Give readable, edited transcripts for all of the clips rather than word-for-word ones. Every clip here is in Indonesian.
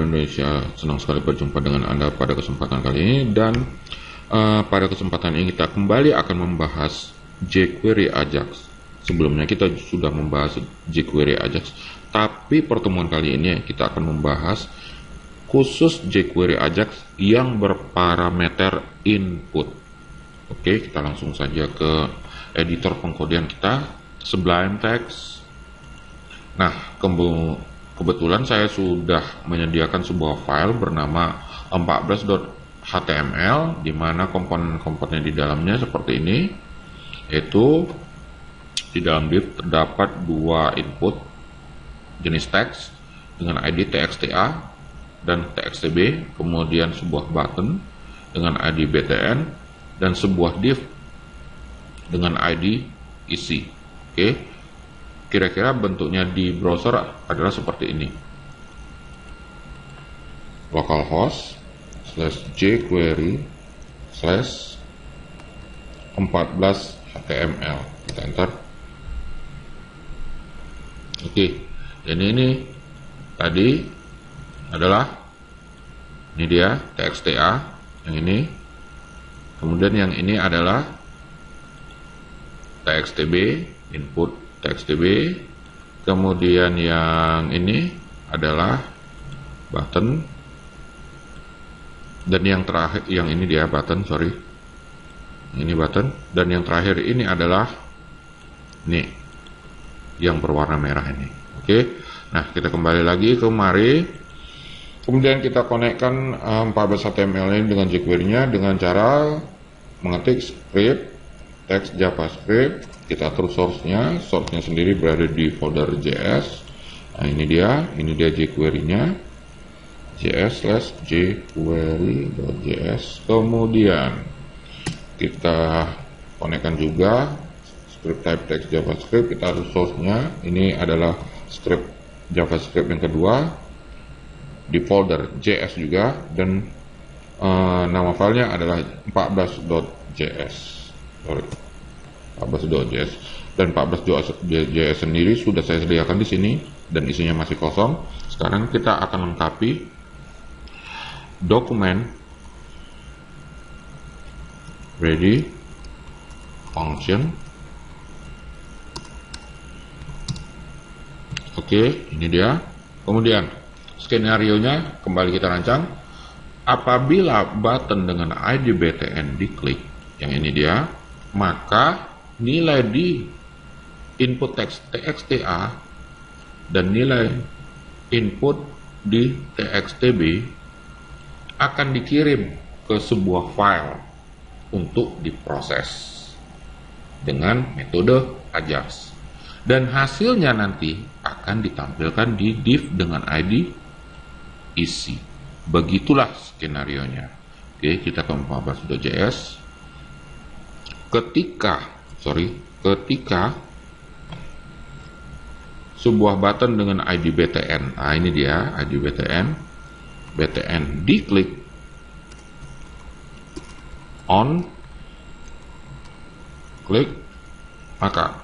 Indonesia, senang sekali berjumpa dengan Anda pada kesempatan kali ini. Dan pada kesempatan ini kita kembali akan membahas jQuery Ajax. Sebelumnya kita sudah membahas jQuery Ajax, tapi pertemuan kali ini kita akan membahas khusus jQuery Ajax yang berparameter input. Oke, kita langsung saja ke editor pengkodean kita, Sublime Text. Nah, kebetulan saya sudah menyediakan sebuah file bernama 14.html, di mana komponen-komponen di dalamnya seperti ini, yaitu di dalam div terdapat dua input jenis teks dengan ID txta dan txtb, kemudian sebuah button dengan ID btn, dan sebuah div dengan ID isi. Oke, kira-kira bentuknya di browser adalah seperti ini: localhost /jQuery /14html. Kita enter. Oke, ini tadi adalah, ini dia txta yang ini, kemudian yang ini adalah txtb, input txtb, kemudian yang ini adalah button, dan yang terakhir, yang ini dia button, sorry, ini button, dan yang terakhir ini adalah ini yang berwarna merah ini. Oke, nah kita kembali lagi ke mari, kemudian kita konekkan 14 HTML ini dengan jQuery-nya dengan cara mengetik script teks JavaScript. Kita atur source-nya sendiri berada di folder JS. Nah, ini dia jQuery-nya, js/jQuery.js. Kemudian kita konekkan juga script type text JavaScript. Kita atur source-nya, ini adalah script JavaScript yang kedua di folder JS juga, dan nama filenya adalah 14.js. Sorry, 14.js, dan 14.js sendiri sudah saya sediakan di sini dan isinya masih kosong. Sekarang kita akan lengkapi dokumen ready function. Oke, ini dia. Kemudian skenario-nya kembali kita rancang. Apabila button dengan ID btn diklik, yang ini dia, maka nilai di input teks txta dan nilai input di txtb akan dikirim ke sebuah file untuk diproses dengan metode Ajax, dan hasilnya nanti akan ditampilkan di div dengan ID isi. Begitulah skenario-nya. Oke, kita ke 14.js. Ketika sebuah button dengan ID btn, nah ini dia ID btn diklik on, klik, maka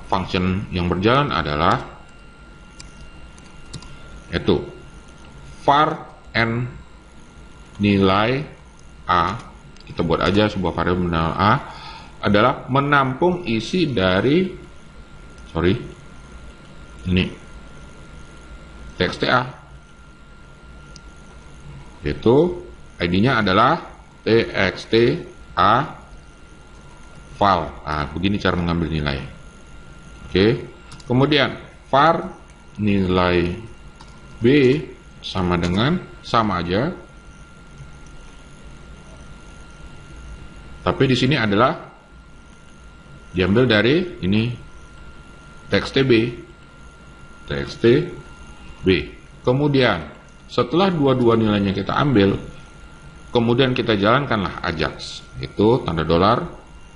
function yang berjalan adalah yaitu var n nilai a. Kita buat aja sebuah variabel nilai a adalah menampung isi dari ini txta, yaitu ID-nya adalah txta file. Nah, begini cara mengambil nilai. Oke, kemudian var nilai b sama aja, tapi di sini adalah diambil dari ini txtb. Kemudian setelah dua-dua nilainya kita ambil, kemudian kita jalankanlah Ajax, itu tanda dolar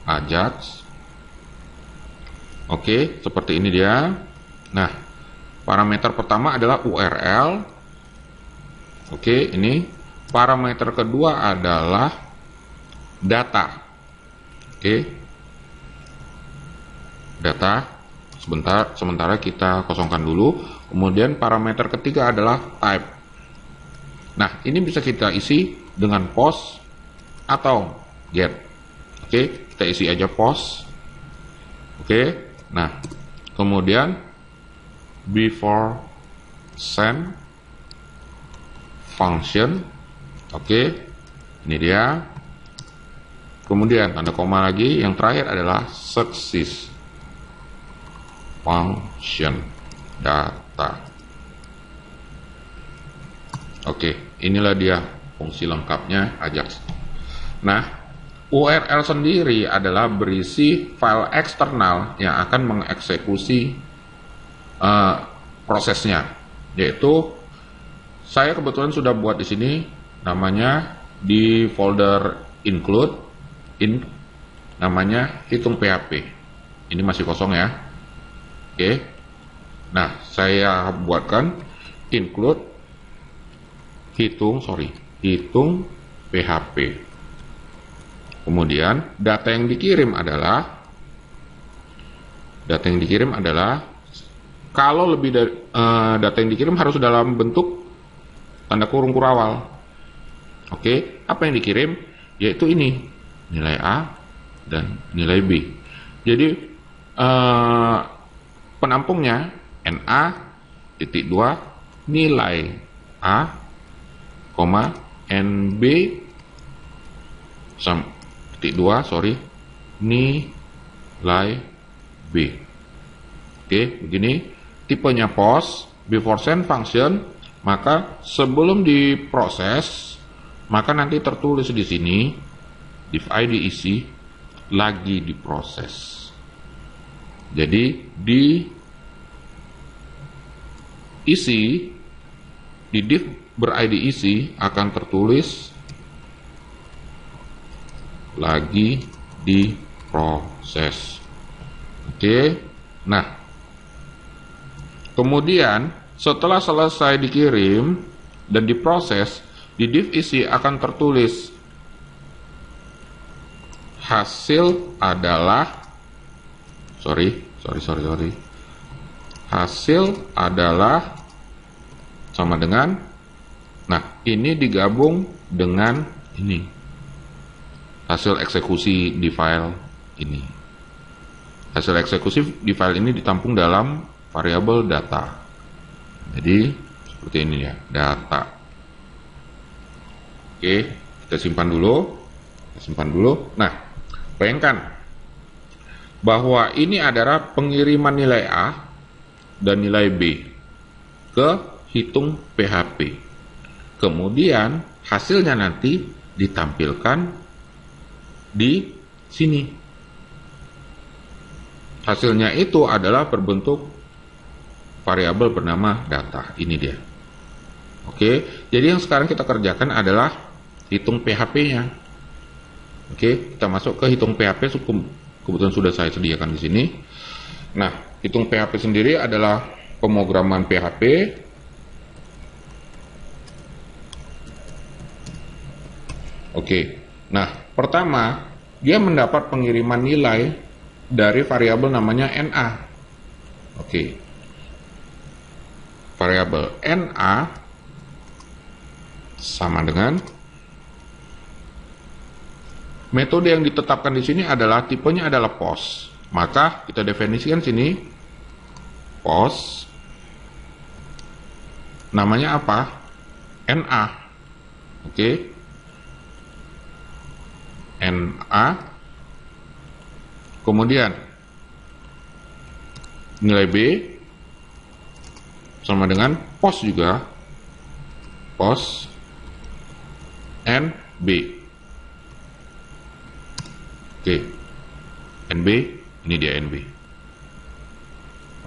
Ajax. Oke, seperti ini dia. Nah, parameter pertama adalah URL. Oke, ini parameter kedua adalah data. Oke, data. Sementara kita kosongkan dulu. Kemudian parameter ketiga adalah type. Nah, ini bisa kita isi dengan post atau get. Oke, kita isi aja post. Oke, nah, kemudian before send function. Oke, ini dia. Kemudian tanda koma lagi. Yang terakhir adalah success function data. Oke, inilah dia fungsi lengkapnya Ajax. Nah, URL sendiri adalah berisi file eksternal yang akan mengeksekusi prosesnya, yaitu saya kebetulan sudah buat di sini, namanya di folder include, namanya hitung PHP. Ini masih kosong ya. Oke. Nah, saya buatkan include hitung PHP. Kemudian data yang dikirim adalah kalau lebih dari data yang dikirim harus dalam bentuk tanda kurung kurawal. Oke, apa yang dikirim? Yaitu ini, nilai A dan nilai B. Jadi penampungnya NA.2 nilai A, NB nilai B. Oke, begini tipenya post before send function, maka sebelum diproses maka nanti tertulis di sini div id isi lagi diproses. Jadi di isi di div ber-id isi akan tertulis lagi diproses. Oke. Nah, kemudian setelah selesai dikirim dan diproses, di div isi akan tertulis hasil adalah hasil adalah sama dengan, nah ini digabung dengan ini hasil eksekusi di file ini. Hasil eksekusi di file ini ditampung dalam variabel data. Jadi seperti ini ya, data. Oke, kita simpan dulu. Nah, bayangkan bahwa ini adalah pengiriman nilai A dan nilai B ke hitung PHP. Kemudian hasilnya nanti ditampilkan di sini. Hasilnya itu adalah berbentuk variabel bernama data. Ini dia. Oke, jadi yang sekarang kita kerjakan adalah hitung PHP-nya. Oke, kita masuk ke hitung PHP. Kebetulan sudah saya sediakan di sini. Nah, hitung PHP sendiri adalah pemrograman PHP. Oke, nah pertama dia mendapat pengiriman nilai dari variabel namanya NA. Oke, variabel NA sama dengan metode yang ditetapkan di sini adalah tipenya adalah post. Maka kita definisikan sini post, namanya apa? NA. Oke. NA. Kemudian nilai B sama dengan post juga. Post NB. Oke. NB, ini dia NB.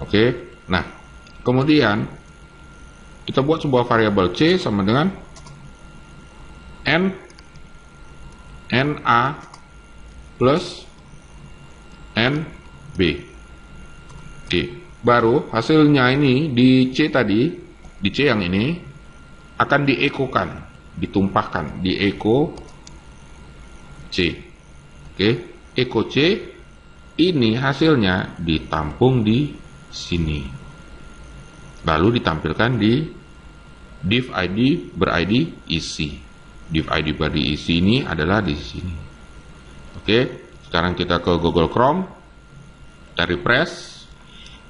Oke. Nah, kemudian kita buat sebuah variabel C sama dengan NA plus NB. Oke, baru hasilnya ini di C tadi, di C yang ini akan diekokan, ditumpahkan, dieko C. Oke, eko C ini hasilnya ditampung di sini. Lalu ditampilkan di div ID ber-ID isi. Div ID ber-isi ini adalah di sini. Oke, sekarang kita ke Google Chrome, kita refresh.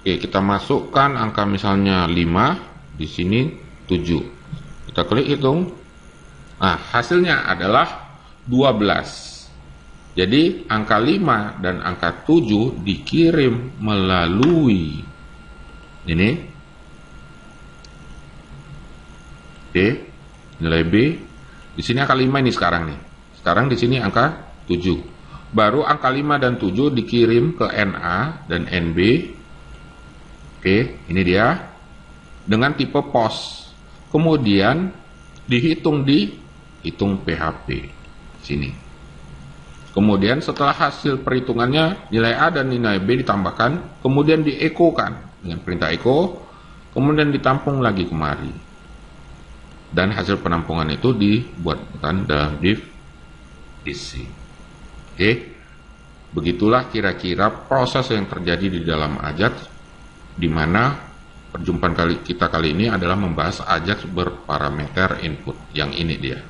Oke, kita masukkan angka misalnya 5, di sini 7. Kita klik hitung. Nah, hasilnya adalah 12. Jadi angka 5 dan angka 7 dikirim melalui ini. Oke, nilai B. Di sini angka 5 ini sekarang nih. Sekarang di sini angka 7. Baru angka 5 dan 7 dikirim ke NA dan NB. Oke, ini dia. Dengan tipe POS. Kemudian dihitung di hitung PHP. Sini. Kemudian setelah hasil perhitungannya, nilai A dan nilai B ditambahkan, kemudian diekokan dengan perintah echo, kemudian ditampung lagi kemari. Dan hasil penampungan itu dibuatkan dalam div isi. Oke, begitulah kira-kira proses yang terjadi di dalam Ajax, di mana perjumpaan kita kali ini adalah membahas Ajax berparameter input. Yang ini dia,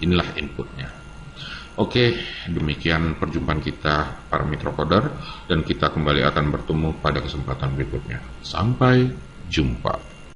inilah inputnya. Oke, demikian perjumpaan kita para microcoder, dan kita kembali akan bertemu pada kesempatan berikutnya. Sampai jumpa.